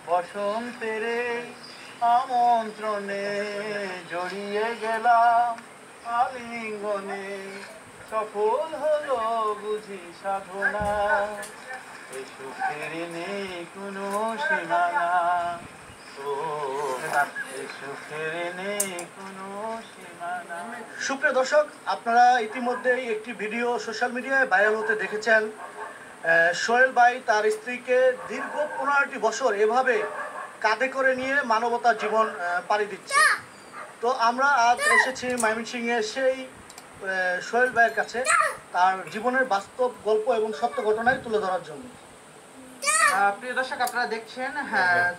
বসন্তের আমন্ত্রণে জড়িয়ে গেলাম আলিঙ্গনে, সফল হলো বুঝি সাধনা, এই সুখের নেই কোনো সীমানা, ও এই সুখের নেই কোনো সীমানা। সুপ্রিয় দর্শক, আপনারা ইতিমধ্যেই একটি ভিডিও সোশ্যাল মিডিয়ায় ভাইরাল হতে দেখেছেন। সোহেল ভাই তার স্ত্রীকে দীর্ঘ 15টি বছর এভাবে কাঁধে করে নিয়ে মানবতার জীবন পাড়ি দিচ্ছে। তো আমরা আজ এসেছি ময়মনসিংহের সেই সোহেল ভাইয়ের কাছে তার জীবনের বাস্তব গল্প এবং সত্য ঘটনাই তুলে ধরার জন্য। প্রিয় দর্শক, আপনারা দেখছেন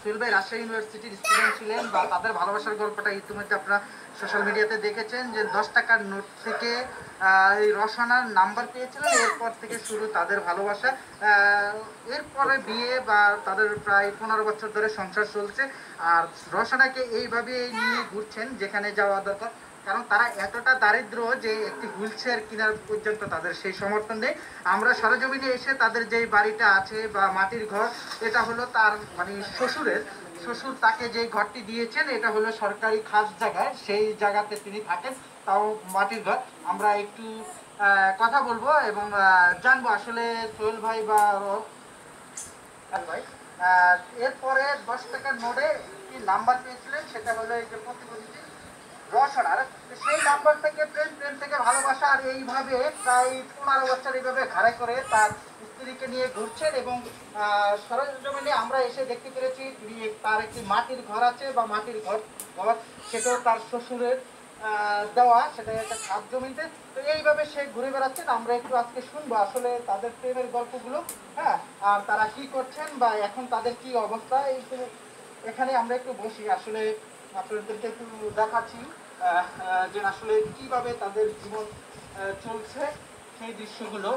সোহেল ভাই রাজশাহী ইউনিভার্সিটির স্টুডেন্ট ছিলেন বা তাদের ভালোবাসার গল্পটা ইতিমধ্যে আপনারা সোশ্যাল মিডিয়াতে দেখেছেন যে 10 টাকার নোট থেকে এই রসনার নাম্বার পেয়েছিলেন। এরপর থেকে শুরু তাদের ভালোবাসা, এরপরে বিয়ে বা তাদের প্রায় 15 বছর ধরে সংসার চলছে। আর রসনাকে এইভাবে নিয়ে ঘুরছেন যেখানে যাওয়া দরকার, কারণ তারা এতটা দারিদ্র যে একটি হুইল চেয়ার কেনার পর্যন্ত তাদের সেই সমর্থন নেই। আমরা সরজমিনে এসে তাদের যেই বাড়িটা আছে বা মাটির ঘর, এটা হলো তার মানে শ্বশুর তাকে যে ঘরটি দিয়েছেন এটা হলো সরকারি খাস জায়গায়, সেই জায়গাতে তিনি থাকেন, তাও মাটির ঘর। আমরা একটু কথা বলবো এবং জানবো আসলে সোহেল ভাই বা ভাই এরপরে 10 টাকার নোটে কি নাম্বার পেয়েছিলেন, সেটা হলো এই যে প্রতিবন্ধী রসনার, সেই নাম্বার থেকে প্রেম থেকে ভালোবাসা, আর এইভাবে প্রায় 15 বছর এইভাবে ঘাড়ে করে তার স্ত্রীকে নিয়ে ঘুরছেন। এবং সরজমিনে আমরা এসে দেখতে পেরেছি তার একটি মাটির ঘর আছে বা মাটির ঘর সেটাও তার শ্বশুরের দেওয়া, সেটা একটা খাদ জমিতে। তো এইভাবে সে ঘুরে বেড়াচ্ছেন। আমরা একটু আজকে শুনবো আসলে তাদের প্রেমের গল্পগুলো, হ্যাঁ, আর তারা কি করছেন বা এখন তাদের কি অবস্থা। এখানে আমরা একটু বসি, আসলে আপনাদেরকে একটু দেখাচ্ছি যে আসলে কিভাবে তাদের জীবন চলছে সেই দৃশ্যগুলো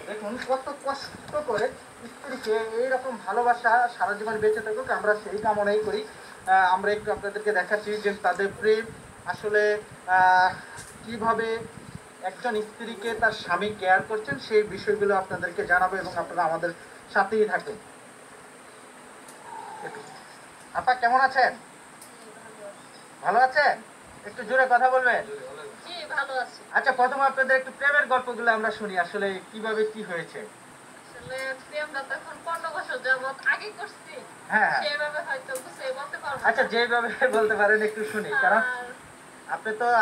দেখুন। কত কষ্ট করে স্ত্রীকে এইরকম ভালোবাসা সারা জীবন বেঁচে থাকুক, আমরা সেই কামনাই করি। আমরা একটু আপনাদেরকে দেখাচ্ছি যে তাদের প্রেম আসলে কিভাবে একজন স্ত্রীকে তার স্বামী কেয়ার করছেন সেই বিষয়গুলো আপনাদেরকে জানাবো এবং আপনারা আমাদের সাথেই থাকেন। আপা কেমন আছেন? ভালো আছেন? একটু জোরে কথা বলবেন। আচ্ছা, প্রথমে আপনাদের একটু প্রেমের গল্পগুলো আমরা শুনি, আসলে কিভাবে কি হয়েছে। আসলে প্রেমটা তখন 15 বছর যাবত আগে করছি, হ্যাঁ, সেভাবে হয়তো বুঝিয়ে বলতে পারবো। আচ্ছা, যেভাবে বলতে পারেন একটু শুনি। কারণ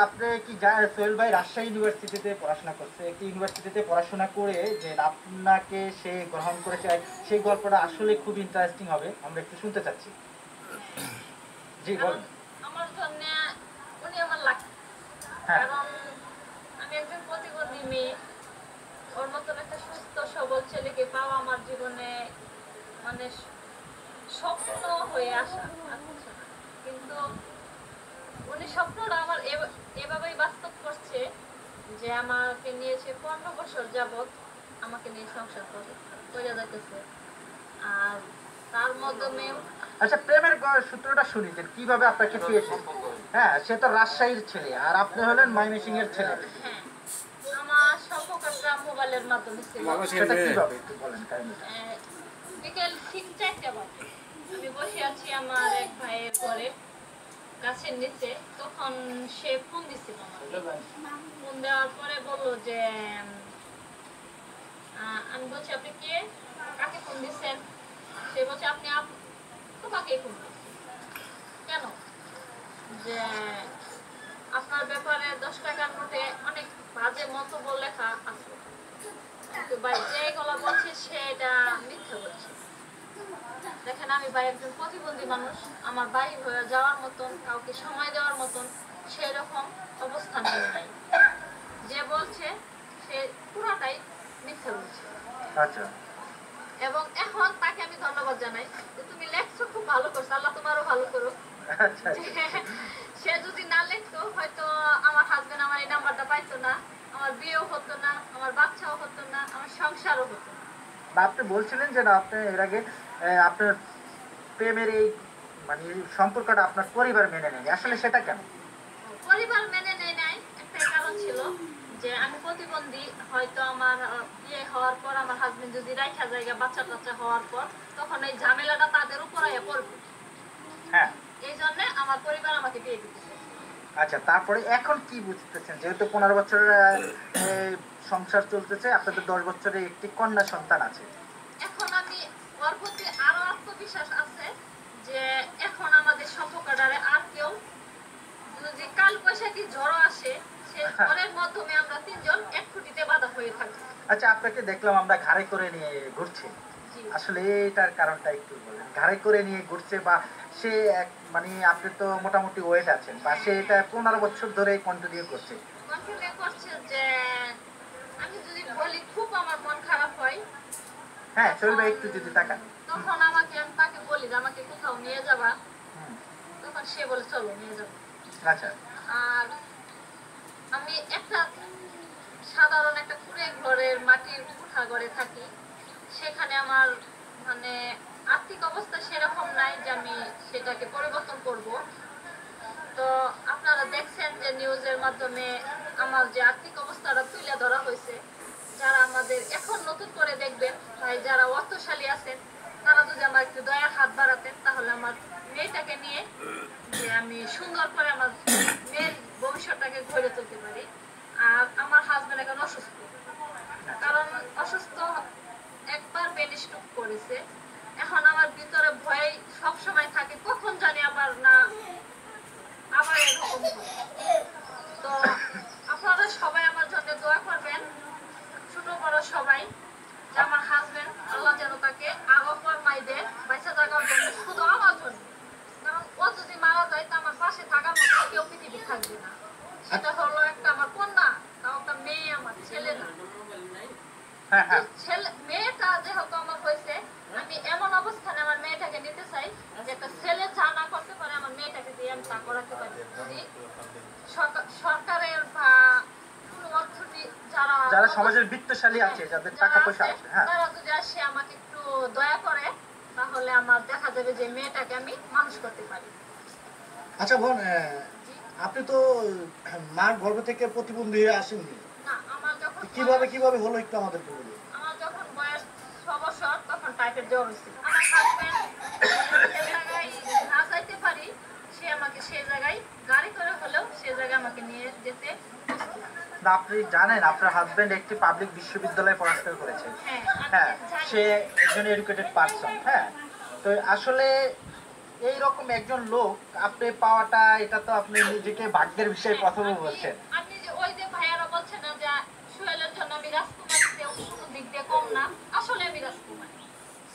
আপনি কি সোহেল ভাই রাজশাহী ইউনিভার্সিটিতে পড়াশোনা করছে, একটি ইউনিভার্সিটিতে পড়াশোনা করে যে আপনাকে সে গ্রহণ করেছে, সেই গল্পটা আসলে খুব ইন্টারেস্টিং হবে, আমরা একটু শুনতে চাচ্ছি। জি বলুন। আমার জন্য উনি আমার লাকি, কারণ আমি একজন প্রতিবন্ধী মেয়ে, ওর মতন একটা সুস্থ সবল ছেলেকে পাওয়া আমার জীবনে মানে স্বপ্ন হয়ে আসা, কিন্তু উনি স্বপ্নটা আমার এভাবেই বাস্তব করছে যে আমাকে নিয়েছে 15 বছর যাবত, আমাকে নিয়ে সংসার করে যাইতেছে। আর তার মাধ্যমে আচ্ছা, প্রেমের সূত্রটা শুনি যে কিভাবে আপনাকে পেয়েছে। হ্যাঁ, সে তো রাজশাহীর ছেলে আর আপনি হলেন ময়মনসিংহের ছেলে। হ্যাঁ, আমার সম্পর্কটা মোবাইলের মাধ্যমে ছিল। সেটা কিভাবে একটু বলেন কাহিনী। বিকেল ঠিক 4টা বাজে আমি বসে আছি আমার এক ভাইয়ের ঘরে গাছের নিচে, তখন সে ফোন দিছিল আমাকে। ফোন দেওয়ার পরে বললো যে আমি বলছি আপনি কে, কাকে ফোন দিচ্ছেন? সে বলছে আপনি তোমাকে ফোন দিচ্ছেন কেন, যে আপনার ব্যাপারে 10 টাকার নোটে অনেক বাজে মন্তব্য লেখা আছে। তো ভাই যে গলা বলছে সেটা মিথ্যা বলছে। দেখেন, আমি ভাই একজন প্রতিবন্ধী মানুষ, আমার বাড়ি হয়ে যাওয়ার মতন, কাউকে সময় দেওয়ার মতন সেরকম অবস্থান নাই। যে বলছে সে পুরোটাই মিথ্যা বলছে। আচ্ছা, এবং এখন তাকে আমি ধন্যবাদ জানাই যে তুমি লেখছো, খুব ভালো করছো, আল্লাহ তোমারও ভালো করো। সে যদি না লিখতো হয়তো আমার হাজবেন্ড আমার এই নাম্বারটা পাইতো না, আমার বিয়েও হতো না, আমার বাচ্চাও হতো না, আমার সংসারও হতো না। আপনি বলছিলেন যে না, আপনি এর আগে আপনার প্রেমের এই মানে সম্পর্কটা আপনার পরিবার মেনে নেয়নি, আসলে সেটা কেন? পরিবার মেনে নেয় নাই একটাই কারণ ছিল যে আমি প্রতিবন্ধী, হয়তো আমার বিয়ে হওয়ার পর আমার হাজবেন্ড যদি রাইখা জায়গা বাচ্চা টাচ্চা হওয়ার পর তখন এই ঝামেলাটা তাদের উপর আয়া পড়বে। আমার পরিবার আমাকে বিয়ে দিতে চায়। আচ্ছা, তারপরে এখন কি বুঝতেছেন, যেহেতু 15 বছরের সংসার চলতেছে, আপনাদের 10 বছরের একটি কন্যা সন্তান আছে। এখন আমি ওর প্রতি আরো আত্মবিশ্বাস আছে যে এখন আমাদের সম্পর্কটারে আর কেউ যদি কাল বৈশাখী ঝড় আসে, সে ঝড়ের মাধ্যমে আমরা তিনজন এক খুঁটিতে বাঁধা হয়ে থাকি। আচ্ছা, আপনাকে দেখলাম আমরা ঘাড়ে করে নিয়ে ঘুরছি, জি। আসলে এটার কারণটা একটু বলেন। ঘাড়ে করে নিয়ে ঘুরছে বা সে মানে আপনি তো মোটামুটি ওয়েট আছেন, বা সে এটা 15 বছর ধরে কন্টিনিউ করছে। কন্টিনিউ করছে যে আমি যদি বলি খুব আমার মন খারাপ হয়, হ্যাঁ চলবে, একটু যদি তাকান। তখন আমি তাকে বলি যে আমাকে কোথাও নিয়ে যাবা, তখন সে বলে চলো নিয়ে যাবো। আচ্ছা। আর আমি একটা সাধারণ একটা কুড়ে ঘরের মাটির কোঠা ঘরে থাকি, সেখানে আমার মানে আর্থিক অবস্থা সেরকম নাই যে আমি সেটাকে পরিবর্তন করব। তো আপনারা দেখছেন যে নিউজের মাধ্যমে আমার যে আর্থিক অবস্থাটা তুলে ধরা হয়েছে। যারা আমাদের এখন নতুন করে দেখবেন, ভাই যারা অর্থশালী আছেন, তারা যদি আমার একটু দয়ার হাত বাড়াতেন, তাহলে আমার মেয়েটাকে নিয়ে যে আমি সুন্দর করে আমার মেয়ের ভবিষ্যৎটাকে গড়ে তুলতে পারি। আর আমার হাজবেন্ড এখন অসুস্থ, কারণ অসুস্থ একবার ব্রেন স্ট্রোক করেছে। এখন আমার ভিতরে ভয় সব সময় থাকে, কখন জানি আবার এরকম হয়। তো আপনারা সবাই আমার জন্য দোয়া করবেন, ছোট বড় সবাই, যে আমার হাজবেন্ড আল্লাহ যেন তাকে আরো ফরমাই দেয় বাইসা থাকার জন্য, শুধু আমার জন্য। কারণ ও যদি মারা যায় তো আমার পাশে থাকার মতো কেউ পৃথিবী থাকবে না। সেটা হলো একটা আমার কন্যা, তাও একটা মেয়ে, আমার ছেলে না। মেয়েটা যেহেতু আমার হয়েছে, আমি এমন অবস্থানে আমার মেয়েটাকে নিতে চাই যে একটা ছেলে যা না করতে পারে আমার মেয়েটাকে দিয়ে আমি তা করাতে পারি। যদি সরকারের বা কোনো অর্থনীতি যারা সমাজের বিত্তশালী আছে, যাদের টাকা পয়সা আছে, হ্যাঁ, তারা যদি আসে আমাকে একটু দয়া করে, তাহলে আমার দেখা যাবে যে মেয়েটাকে আমি মানুষ করতে পারি। আচ্ছা বোন, আপনি তো মার গর্ভ থেকে প্রতিবন্ধী হয়ে আসেননি, না, আমার যখন কিভাবে হলো একটু আমাদেরকে বলুন। আমার যখন বয়স 6 বছর, তখন টাইফয়েড জ্বর হয়েছিল। আমার হাজবেন্ড যে জায়গায় না যাইতে পারি, সে আমাকে সেই জায়গায় গাড়ি করে হলেও সে জায়গায় আমাকে নিয়ে যেতে প্রস্তুত। না, আপনি জানেন আপনার হাজবেন্ড একটি পাবলিক বিশ্ববিদ্যালয়ে পড়াশোনা করেছে। হ্যাঁ, হ্যাঁ, আমি জানি। সে একজন এডুকেটেড পারসন। হ্যাঁ, তো আসলে এই রকম একজন লোক আপনি পাওয়াটা, এটা তো আপনি নিজেকে ভাগ্যের বিষয় প্রথমে বলছেন। আপনি যে ওই যে ভাইয়ারা বলছেন না যে সোহেলের জন্য আমি রাজকুমার কোনো দিক দিয়ে কম না, আসলে আমি রাজকুমার।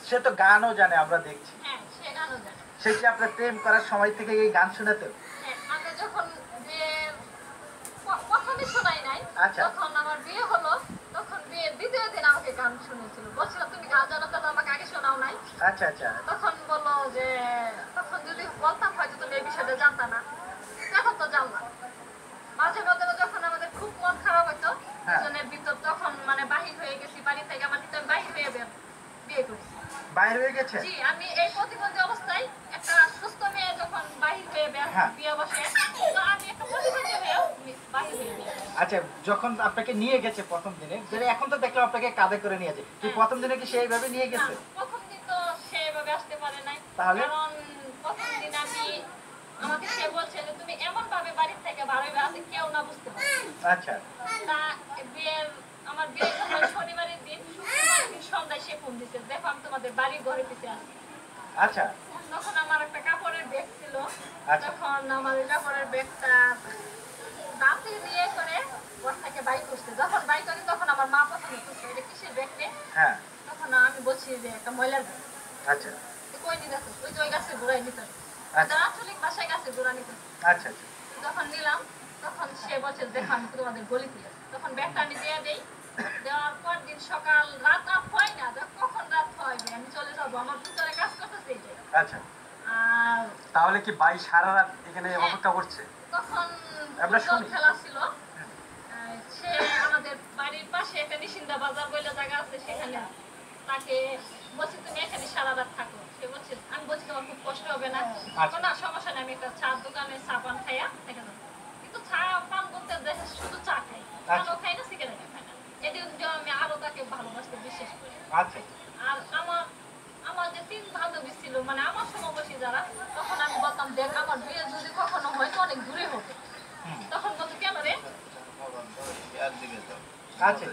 সে তো গানও জানে, আমরা দেখছি। হ্যাঁ, সে গানও জানে। সে কি আপনার প্রেম করার সময় থেকে এই গান শোনাতো? হ্যাঁ, আমি যখন প্রথমে শোনাই নাই, আচ্ছা। যখন আমার বিয়ে হলো, তখন বিয়ের দ্বিতীয় দিন আমাকে গান শুনেছিল। বলছিল তুমি গান জানো, তো আমাকে আগে শোনাও নাই। আচ্ছা আচ্ছা। তখন বললো যে তখন যদি বলতাম হয়তো তুমি এই বিষয়টা জানতা না, এখন তো জানলাম। মাঝে মধ্যে যখন আমাদের খুব মন খারাপ হইতো, দুজনের ভিতর তখন মানে বাহির হয়ে গেছি বাড়ি থেকে, আমার ভিতর বাহির হয়ে বিয়ে করেছি। বাইরে হয়ে গেছে? জি, আমি এই প্রতিবন্ধী অবস্থায় একটা সুস্থ মেয়ে যখন বাহির হয়ে বিয়ে বসে, তো আমি একটা প্রতিবন্ধী হয়েও বাহির হয়ে গেছি। আচ্ছা, যখন আপনাকে নিয়ে গেছে প্রথম দিনে, এখন তো দেখলাম আপনাকে কাঁধে করে নিয়ে যায়, কি প্রথম দিনে কি সেইভাবে নিয়ে গেছে? প্রথম দিন তো সেভাবে আসতে পারে নাই, তাহলে কারণ প্রথম দিন আমাকে সে বলছে যে তুমি এমন ভাবে বাড়ির থেকে বার হইবে যাতে কেউ না বুঝতে পারে। আচ্ছা। তা আমার বিয়ে যখন শনিবারের দিন, শুক্রবারের দিন সন্ধ্যায় সে ফোন দিছে, দেখো আমি তোমাদের বাড়ির ঘরে পিছিয়ে আছি। আচ্ছা। তখন আমার একটা কাপড়ের ব্যাগ ছিল, আচ্ছা। তখন আমার ওই কাপড়ের ব্যাগটা দাঁতে দিয়ে করে বস্তাকে বাই করছে। যখন বাই করি তখন আমার মা প্রথমে খুঁজছে এটা কিসের ব্যাগ রে। হ্যাঁ। তখন আমি বলছি যে একটা ময়লার ব্যাগ। আচ্ছা। কই নিতে ওই যে ওই গাছের গোড়ায় নিতে, আঞ্চলিক ভাষায় গাছের গোড়া নিতে। আচ্ছা আচ্ছা। যখন নিলাম তখন সে বলছে দেখো আমি তোমাদের গলিতে আছি। তখন ব্যাগটা আমি দিয়ে দেই, দেওয়ার পর দিন সকাল রাত হয় না, কখন রাত হয় আমি চলে যাবো, আমার ভিতরে কাজ করতেছে এইটাই। আচ্ছা। আর তাহলে কি ভাই সারা রাত এখানে অপেক্ষা করছে? তখন আমরা শুনি। খেলা ছিল, সে আমাদের বাড়ির পাশে একটা নিশিন্দা বাজার বলে জায়গা আছে, সেখানে তাকে বলছি তুমি এখানে সারা রাত থাকো। সে বলছে, আমি বলছি তোমার খুব কষ্ট হবে না? না সমস্যা নেই, আমি একটা চার দোকানে চা পান খাইয়া থেকে যাবো। কিন্তু চা পান বলতে দেখে শুধু চা খাই, পানও খাই না, সিগারেটও খাই না। এদিন আমি আরো তাকে ভালোবাসতে বিশ্বাস করি। আচ্ছা। আর আমার যে 3 বান্ধবী ছিল, মানে আমার সমবয়সী যারা, তখন আমি বলতাম দেখ আমার বিয়ে যদি আচ্ছা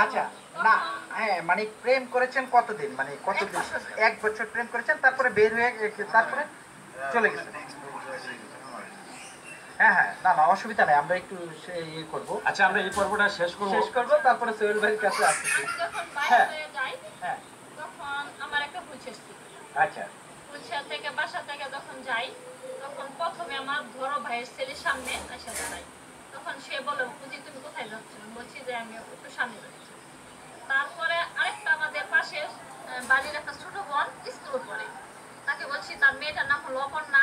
আচ্ছা, না হ্যাঁ মানে প্রেম করেছেন কতদিন, মানে কতদিন? 1 বছর প্রেম করেছেন, তারপরে বের হয়ে তারপরে চলে গেছেন। হ্যাঁ হ্যাঁ, না না অসুবিধা নেই, আমরা একটু ইয়ে করবো, আচ্ছা আমরা এই পর্বটা শেষ করবো। তারপরে সোহেল ভাইয়ের কাছে আসতেছি। আমি যখন হ্যাঁ। বাইরে যাই হ্যাঁ তখন আমার একটা ভুল ছিল। আচ্ছা পুলিশা থেকে বাসা থেকে যখন যাই তখন প্রথমে আমার বড় ভাইয়ের ছেলের সামনে আসা যাই, তখন সে বলে বুঝি তুমি কোথায় যাচ্ছ, আমি বলছি যে আমি একটু সামনে যাচ্ছি। তারপরে আরেকটা আমাদের পাশে বাড়ির একটা ছোট বোন স্কুলে পড়ে, তাকে বলছি তার মেয়েটার নাম হলো অপর্ণা।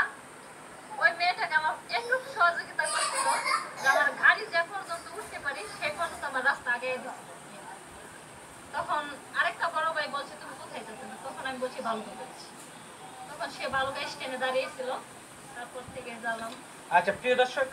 ওই মেয়েটাকে আমার একটু সহযোগিতা করছিল যে আমার গাড়ি যে পর্যন্ত উঠতে পারি সেই পর্যন্ত আমার রাস্তা আগে দিচ্ছে। তখন আরেকটা বড় ভাই বলছে তুমি কোথায় যাচ্ছ, তখন আমি বলছি বালুকা যাচ্ছি। তখন সে বালুকা স্ট্যান্ডে দাঁড়িয়েছিল, তারপর থেকে গেলাম। আচ্ছা প্রিয় দর্শক,